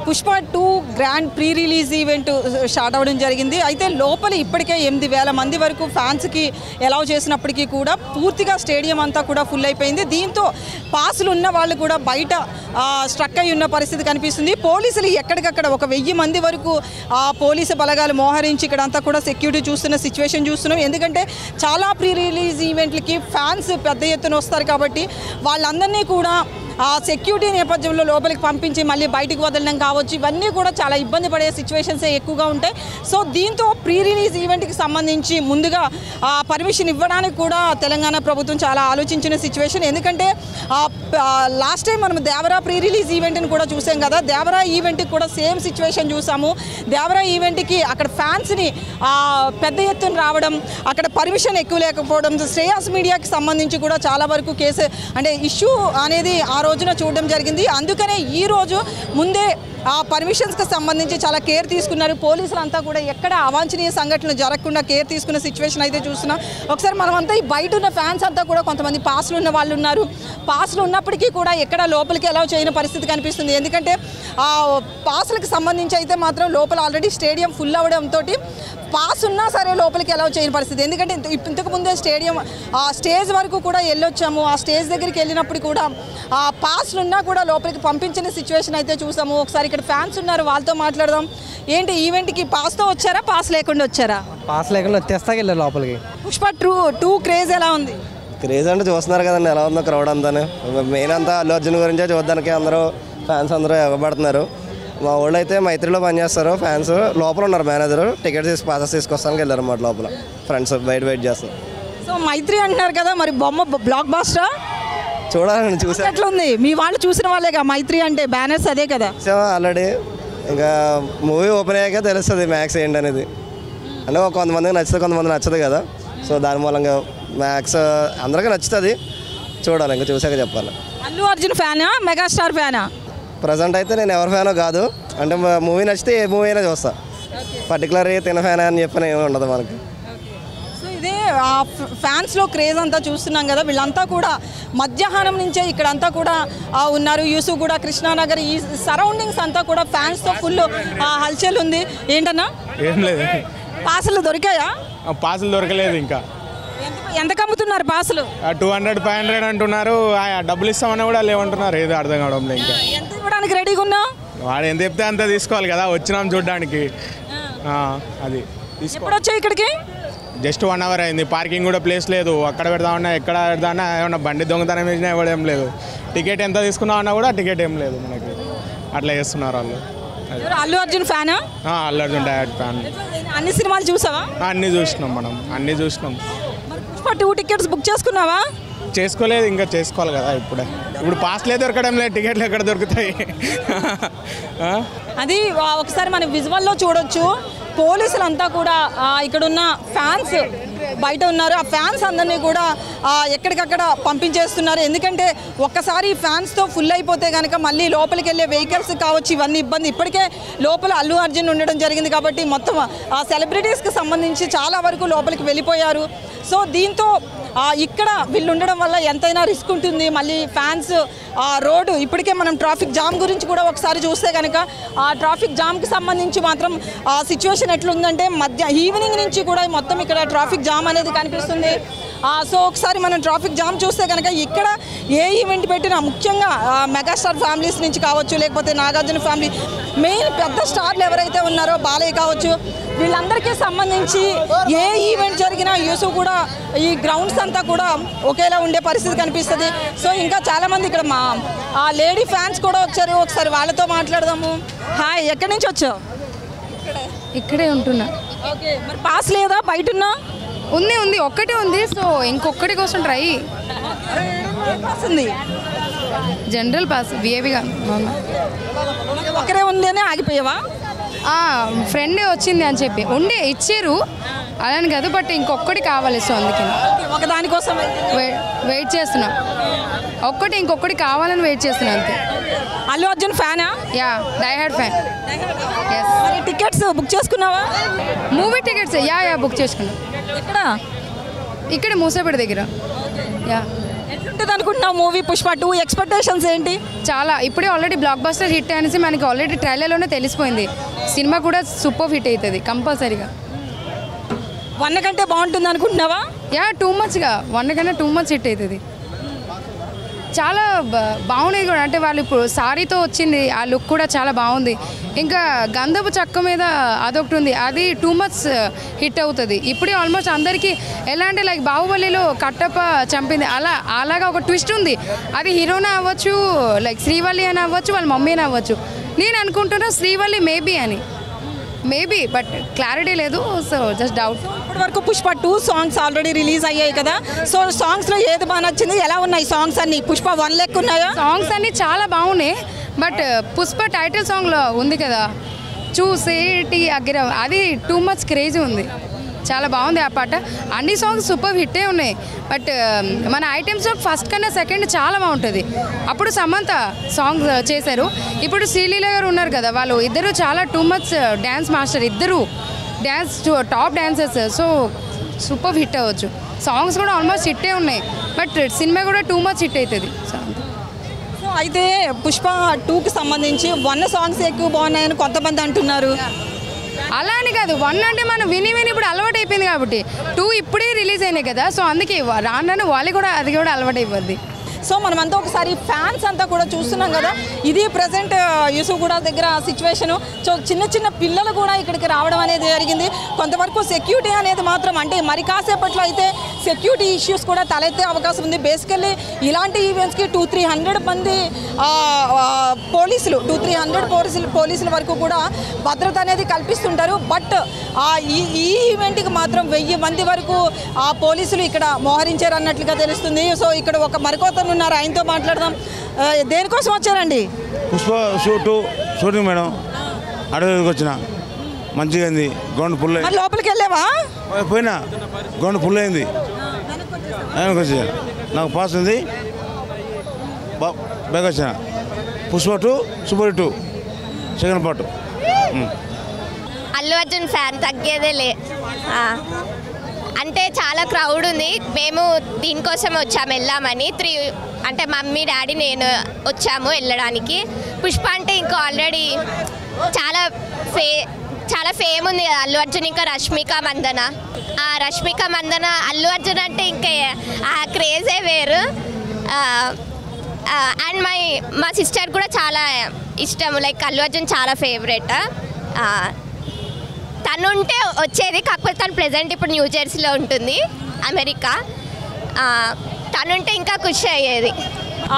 Pushpa 2 grand pre release event start అవ్వడం జరిగింది. అయితే లోపల ఇప్పటికే 8,000 మంది వరకు ఫ్యాన్స్కి అలౌ చేసినప్పటికీ కూడా పూర్తిగా స్టేడియం అంతా కూడా ఫుల్ అయిపోయింది. దీంతో పాసులు ఉన్న వాళ్ళు కూడా బయట స్ట్రక్ అయి ఉన్న పరిస్థితి కనిపిస్తుంది. పోలీసులు ఎక్కడికక్కడ 1,000 మంది వరకు పోలీసు బలగాలు మోహరించి ఇక్కడ అంతా కూడా సెక్యూరిటీ చూస్తున్న సిచ్యువేషన్ చూస్తున్నాం. ఎందుకంటే చాలా ప్రీ రిలీజ్ ఈవెంట్లకి ఫ్యాన్స్ పెద్ద ఎత్తున వస్తారు కాబట్టి వాళ్ళందరినీ కూడా సెక్యూరిటీ నేపథ్యంలో లోపలికి పంపించి మళ్ళీ బయటికి వదలడం కావచ్చు, ఇవన్నీ కూడా చాలా ఇబ్బంది పడే సిచ్యువేషన్స్ ఎక్కువగా ఉంటాయి. సో దీంతో ప్రీ రిలీజ్ ఈవెంట్కి సంబంధించి ముందుగా పర్మిషన్ ఇవ్వడానికి కూడా తెలంగాణ ప్రభుత్వం చాలా ఆలోచించిన సిచ్యువేషన్. ఎందుకంటే లాస్ట్ టైం మనం దేవరా ప్రీ రిలీజ్ ఈవెంట్ని కూడా చూసాం కదా, దేవరా ఈవెంట్కి కూడా సేమ్ సిచ్యువేషన్ చూసాము. దేవరా ఈవెంట్కి అక్కడ ఫ్యాన్స్ని పెద్ద ఎత్తున రావడం, అక్కడ పర్మిషన్ ఎక్కువ లేకపోవడం, శ్రేయాస్ మీడియాకి సంబంధించి కూడా చాలా వరకు కేసు అంటే ఇష్యూ అనేది ఆ రోజున చూడడం జరిగింది. అందుకనే ఈరోజు ముందే పర్మిషన్స్కి సంబంధించి చాలా కేర్ తీసుకున్నారు పోలీసులు అంతా కూడా. ఎక్కడ అవాంఛనీయ సంఘటనలు జరగకుండా కేర్ తీసుకున్న సిచ్యువేషన్ అయితే చూస్తున్నాం. ఒకసారి మనమంతా ఈ బయట ఉన్న ఫ్యాన్స్ అంతా కూడా కొంతమంది పాసులు ఉన్న వాళ్ళు ఉన్నారు. పాసులు ఉన్నప్పటికీ కూడా ఎక్కడ లోపలికి ఎలా చేయని పరిస్థితి కనిపిస్తుంది. ఎందుకంటే పాసులకు సంబంధించి అయితే మాత్రం లోపల ఆల్రెడీ స్టేడియం ఫుల్ అవ్వడంతో పాస్ ఉన్నా సరే లోపలికి ఎలా చేయని పరిస్థితి. ఎందుకంటే ఇంతకు ముందే స్టేడియం స్టేజ్ వరకు కూడా వెళ్ళొచ్చాము. ఆ స్టేజ్ దగ్గరికి వెళ్ళినప్పుడు కూడా పాస్లు ఉన్నా కూడా లోపలికి పంపించిన సిచ్యువేషన్ అయితే చూసాము. ఒకసారి ఇక్కడ ఫ్యాన్స్ ఉన్నారు, వాళ్ళతో మాట్లాడదాం. ఏంటి ఈవెంట్కి పాస్తో వచ్చారా, పాస్ లేకుండా వచ్చారా? పాస్ లేకుండా తెస్తాకి వెళ్ళారు లోపలికి. పుష్ప 2 క్రేజ్ ఎలా ఉంది? క్రేజ్ అంటే చూస్తున్నారు కదండి ఎలా ఉందో క్రౌడ్ అంతా. మెయిన్ అంతా అల్లు అర్జున్ గురించే చూడడానికి అందరూ ఫ్యాన్స్ అందరూ ఎగబడుతున్నారు. మా వాళ్ళు అయితే మైత్రిలో పనిచేస్తారు, ఫ్యాన్స్ లోపల ఉన్నారు. మేనేజర్ టికెట్స్ తీసి పాసెస్ తీసుకొస్తానికి వెళ్ళారు అన్నమాట. లోపల ఫ్రెండ్స్ బయట వెయిట్ చేస్తారు. సో మైత్రి అంటున్నారు కదా, మరి బొమ్మ బ్లాక్ బాస్టరా? చూడాలని చూసా. ఎట్లా ఉంది? మీ వాళ్ళు చూసిన వాళ్ళేగా మైత్రి అంటే బ్యానర్స్ అదే కదా ఆల్రెడీ. ఇంకా మూవీ ఓపెన్ అయ్యాక తెలుస్తుంది మ్యాక్స్ ఏంటనేది. అంటే కొంతమందికి నచ్చుతుంది, కొంతమంది నచ్చదు కదా. సో దాని మూలంగా మ్యాక్స్ అందరికీ నచ్చుతుంది. చూడాలి, ఇంకా చూసాక చెప్పాలి. అల్లు అర్జున్ ఫ్యానా, మెగాస్టార్ ఫ్యానా? ప్రజెంట్ అయితే నేను ఎవరి ఫ్యానో కాదు. అంటే మూవీ నచ్చితే ఏ మూవీ అయినా చూస్తా. పర్టికులర్ తిన ఫ్యాన్ అని చెప్పిన ఏమి ఉండదు మనకి. సో ఇదే ఫ్యాన్స్లో క్రేజ్ అంతా చూస్తున్నాం కదా. వీళ్ళంతా కూడా మధ్యాహ్నం నుంచే ఇక్కడంతా కూడా ఉన్నారు. యూసుఫ్ కూడా, కృష్ణానగర్, ఈ సరౌండింగ్స్ అంతా కూడా ఫ్యాన్స్తో ఫుల్ హల్చల్ ఉంది. ఏంటన్నా? ఏం లేదు. పాసులు దొరికాయా? పాసులు దొరకలేదు. ఇంకా ఎంతకు అమ్ముతున్నారు పాసులు? 200, 500 అంటున్నారు. డబ్బులు ఇస్తామన్నా కూడా లేవంటున్నారు. ఏదో అర్థం కావడం లేదు. ఇంకా ఎంత ఇవ్వడానికి రెడీగా ఉన్నావు? వాడు ఎంత చెప్తే అంత తీసుకోవాలి కదా, వచ్చినాం చూడడానికి. అది ఎప్పుడు వచ్చావు ఇక్కడికి? జస్ట్ 1 hour అయింది. పార్కింగ్ కూడా ప్లేస్ లేదు. అక్కడ పెడదామన్నా ఎక్కడ పెడదామన్నా ఏమన్నా బండి దొంగతనం వేసినా ఇవ్వడం లేదు. టికెట్ ఎంత తీసుకున్నామన్నా కూడా టికెట్ ఏం లేదు మనకి. అట్లా చేస్తున్నారు వాళ్ళు. అల్లు అర్జున్ ఫ్యానా? Allu Arjun direct fan. అన్ని సినిమాలు చూసావా? అన్నీ చూసినాం మనం, అన్నీ చూసినాం. 2 టికెట్స్ బుక్ చేసుకున్నావా? చేసుకోలేదు, ఇంకా చేసుకోవాలి కదా. ఇప్పుడు పాస్లే దొరకడం లేదు, టికెట్లు ఎక్కడ దొరుకుతాయి? అది ఒకసారి మనం విజువల్లో చూడొచ్చు. పోలీసులంతా కూడా ఇక్కడున్న ఫ్యాన్స్ బయట ఉన్నారు. ఆ ఫ్యాన్స్ అందరినీ కూడా ఎక్కడికక్కడ పంపించేస్తున్నారు. ఎందుకంటే ఒక్కసారి ఫ్యాన్స్తో ఫుల్ అయిపోతే కనుక మళ్ళీ లోపలికి వెళ్ళే వెహికల్స్ కావచ్చు, ఇవన్నీ ఇబ్బంది. ఇప్పటికే లోపల అల్లు అర్జున్ ఉండడం జరిగింది కాబట్టి మొత్తం ఆ సెలబ్రిటీస్కి సంబంధించి చాలా వరకు లోపలికి వెళ్ళిపోయారు. సో దీంతో ఇక్కడ వీళ్ళు ఉండడం వల్ల ఎంతైనా రిస్క్ ఉంటుంది. మళ్ళీ ఫ్యాన్స్ రోడ్డు ఇప్పటికే మనం ట్రాఫిక్ జామ్ గురించి కూడా ఒకసారి చూస్తే కనుక ఆ ట్రాఫిక్ జామ్కి సంబంధించి మాత్రం సిచ్యువేషన్ ఎట్లుందంటే ఈవినింగ్ నుంచి కూడా మొత్తం ఇక్కడ ట్రాఫిక్ జామ్ అనేది కనిపిస్తుంది. సో ఒకసారి మనం ట్రాఫిక్ జామ్ చూస్తే కనుక ఇక్కడ ఏ ఈవెంట్ పెట్టినా ముఖ్యంగా మెగాస్టార్ ఫ్యామిలీస్ నుంచి కావచ్చు, లేకపోతే నాగార్జున ఫ్యామిలీ మెయిన్ పెద్ద స్టార్లు ఎవరైతే ఉన్నారో బాలయ్య కావచ్చు, వీళ్ళందరికీ సంబంధించి ఏ ఈవెంట్ జరిగినా యూసుఫ్ కూడా ఈ గ్రౌండ్స్ అంతా కూడా ఒకేలా ఉండే పరిస్థితి కనిపిస్తుంది. సో ఇంకా చాలామంది ఇక్కడ మా లేడీ ఫ్యాన్స్ కూడా వచ్చారు. ఒకసారి వాళ్ళతో మాట్లాడదాము. హాయ్, ఎక్కడి నుంచి వచ్చావు? ఇక్కడే ఉంటున్నా. ఓకే, మరి పాస్ లేదా? బయట ఉన్నా? ఉంది, ఒక్కటే ఉంది. సో ఇంకొక్కటి కోసం ట్రై. పాస్ ఉంది, జనరల్ పాస్, విఐపిగా. ఒక్కరే ఉంది అని ఆగిపోయావా? ఫ్రెండ్ వచ్చింది అని చెప్పి ఇచ్చారు, అలాని కాదు. బట్ ఇంకొకటి కావాలి. సో అందుకని ఒకదానికోసం వెయిట్ చేస్తున్నా. ఇంకొకటి కావాలని వెయిట్ చేస్తున్నా అంతే. అల్లు అర్జున్ ఫ్యానా? Yeah, die hard fan. Tickets book చేసుకున్నావా? మూవీ టికెట్స్ బుక్ చేసుకున్నా. ఎక్కడ? ఇక్కడ మూసేపేట దగ్గర. యా. ఉంటుంది అనుకుంటున్నావు మూవీ పుష్ప 2 ఎక్స్పెక్టేషన్స్ ఏంటి? చాలా ఇప్పుడే ఆల్రెడీ బ్లాక్ బస్టర్ హిట్ అనేసి మనకి ఆల్రెడీ ట్రైలర్లోనే తెలిసిపోయింది. సినిమా కూడా సూపర్ హిట్ అవుతుంది కంపల్సరీగా. 1 కంటే బాగుంటుంది అనుకుంటున్నావా? టూ మచ్గా 1 కన్నా టూ మచ్ హిట్ అవుతుంది. చాలా బాగుంది కూడా. అంటే వాళ్ళు ఇప్పుడు సారీతో వచ్చింది, ఆ లుక్ కూడా చాలా బాగుంది. ఇంకా గంధపు చెక్క మీద అదొకటి ఉంది, అది టూ మచ్ హిట్ అవుతుంది. ఇప్పుడే ఆల్మోస్ట్ అందరికీ ఎలా అంటే లైక్ బాహుబలిలో కట్టప్ప చంపింది అలాగా ఒక ట్విస్ట్ ఉంది. అది హీరోనే అవ్వచ్చు, లైక్ శ్రీవల్లి అని అవ్వచ్చు, వాళ్ళ మమ్మీ అని అవ్వచ్చు. నేను అనుకుంటున్నా శ్రీవల్లి మేబీ బట్ క్లారిటీ లేదు. So just doubt. ఇప్పటి వరకు పుష్ప 2 సాంగ్స్ ఆల్రెడీ రిలీజ్ అయ్యాయి కదా, సో సాంగ్స్లో ఏది బాగా నచ్చింది? ఎలా ఉన్నాయి సాంగ్స్ అన్ని? పుష్ప 1 లెక్క ఉన్నాయా? సాంగ్స్ అన్నీ చాలా బాగున్నాయి. బట్ పుష్ప టైటిల్ సాంగ్లో ఉంది కదా చూసేటి అగ్గిరం, అది టూ మచ్ క్రేజీ ఉంది. చాలా బాగుంది ఆ పాట. అన్ని సాంగ్స్ సూపర్ హిట్టే ఉన్నాయి. బట్ మన ఐటెమ్ సాంగ్ ఫస్ట్ కన్నా సెకండ్ చాలా బాగుంటుంది. అప్పుడు సమంత సాంగ్ చేశారు, ఇప్పుడు శ్రీలీల గారు ఉన్నారు కదా, వాళ్ళు ఇద్దరు చాలా టూ మచ్ డ్యాన్స్ మాస్టర్, ఇద్దరు dance top dancers. So super hit అవ్వచ్చు. సాంగ్స్ కూడా ఆల్మోస్ట్ హిట్టే ఉన్నాయి. బట్ సినిమా కూడా టూ మచ్ హిట్ అవుతుంది. సో అయితే పుష్ప 2కి సంబంధించి 1 సాంగ్స్ ఎక్కువ బాగున్నాయని కొంతమంది అంటున్నారు. అలా అని కాదు, 1 అంటే మనం విని ఇప్పుడు అలవాటు అయిపోయింది కాబట్టి, 2 ఇప్పుడే రిలీజ్ అయినాయి కదా, సో అందుకే రాను వాళ్ళు కూడా అది కూడా అలవాటు అయిపోద్ది. సో మనమంతా ఒకసారి ఫ్యాన్స్ అంతా కూడా చూస్తున్నాం కదా, ఇది ప్రజెంట్ యూసుఫ్గూడ దగ్గర సిచ్యువేషను. సో చిన్న పిల్లలు కూడా ఇక్కడికి రావడం అనేది జరిగింది. కొంతవరకు సెక్యూరిటీ అనేది మాత్రం అంటే మరి కాసేపట్లో అయితే సెక్యూరిటీ ఇష్యూస్ కూడా తలెత్తే అవకాశం ఉంది. బేసికల్లీ ఇలాంటి ఈవెంట్స్కి 200-300 మంది పోలీసులు 200-300 పోలీసుల వరకు కూడా భద్రత అనేది కల్పిస్తుంటారు. బట్ ఈ ఈవెంట్కి మాత్రం 1000 మంది వరకు ఆ పోలీసులు ఇక్కడ మోహరించారు అన్నట్లుగా తెలుస్తుంది. సో ఇక్కడ ఒక మరికొతను ఉన్నారు, ఆయనతో మాట్లాడదాం. దేనికోసం వచ్చారండి? Pushpa shooting madam. అడవికి వచ్చిన మంచిగా అయింది. గ్రౌండ్ ఫుల్ అయింది. లోపలికి వెళ్ళావా? పోయినా గ్రౌండ్ ఫుల్ అయింది. వచ్చా నాకు పాస్ ఉంది, బాగా వచ్చిన. Pushpa 2 super 2 second part. Allu Arjun fan తగ్గేదేలే. అంటే చాలా క్రౌడ్ ఉంది. మేము దీనికోసం వచ్చాము, వెళ్ళామని 3 అంటే మమ్మీ డాడీ నేను వచ్చాము వెళ్ళడానికి. పుష్ప అంటే ఇంకా ఆల్రెడీ చాలా ఫేమ్ ఉంది కదా అల్లు అర్జున్, ఇంకా రష్మిక మందన. రష్మిక మందన అల్లు అర్జున్ అంటే ఇంకా ఆ క్రేజే వేరు. అండ్ మా సిస్టర్ కూడా చాలా ఇష్టం, లైక్ అల్లు అర్జున్ చాలా ఫేవరెట్. తను ఉంటే వచ్చేది, కాకపోతే తను ప్రెజెంట్ ఇప్పుడు న్యూ జెర్సీలో ఉంటుంది, అమెరికా. తనుంటే ఇంకా ఖుషి అయ్యేది.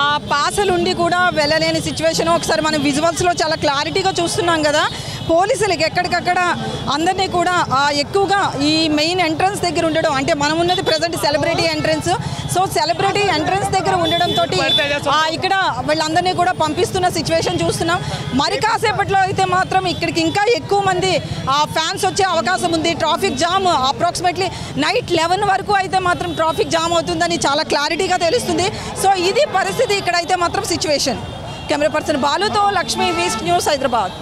ఆ పాసలు ఉండి కూడా వెళ్ళలేని సిచ్యువేషన్ ఒకసారి మనం విజువల్స్లో చాలా క్లారిటీగా చూస్తున్నాం కదా. పోలీసులకి ఎక్కడికక్కడ అందరినీ కూడా ఎక్కువగా ఈ మెయిన్ ఎంట్రన్స్ దగ్గర ఉండడం, అంటే మనం ఉన్నది present celebrity entrance. So celebrity entrance దగ్గర ఉండడంతో ఇక్కడ వీళ్ళందరినీ కూడా పంపిస్తున్న సిచ్యువేషన్ చూస్తున్నాం. మరి కాసేపట్లో అయితే మాత్రం ఇక్కడికి ఇంకా ఎక్కువ మంది ఫ్యాన్స్ వచ్చే అవకాశం ఉంది. ట్రాఫిక్ జామ్ అప్రాక్సిమేట్లీ నైట్ 11 వరకు అయితే మాత్రం ట్రాఫిక్ జామ్ అవుతుందని చాలా క్లారిటీగా తెలుస్తుంది. సో ఇది పరిస్థితి ఇక్కడైతే మాత్రం సిచ్యువేషన్. కెమెరా పర్సన్ బాలుతో లక్ష్మీ వీస్ట్ న్యూస్, హైదరాబాద్.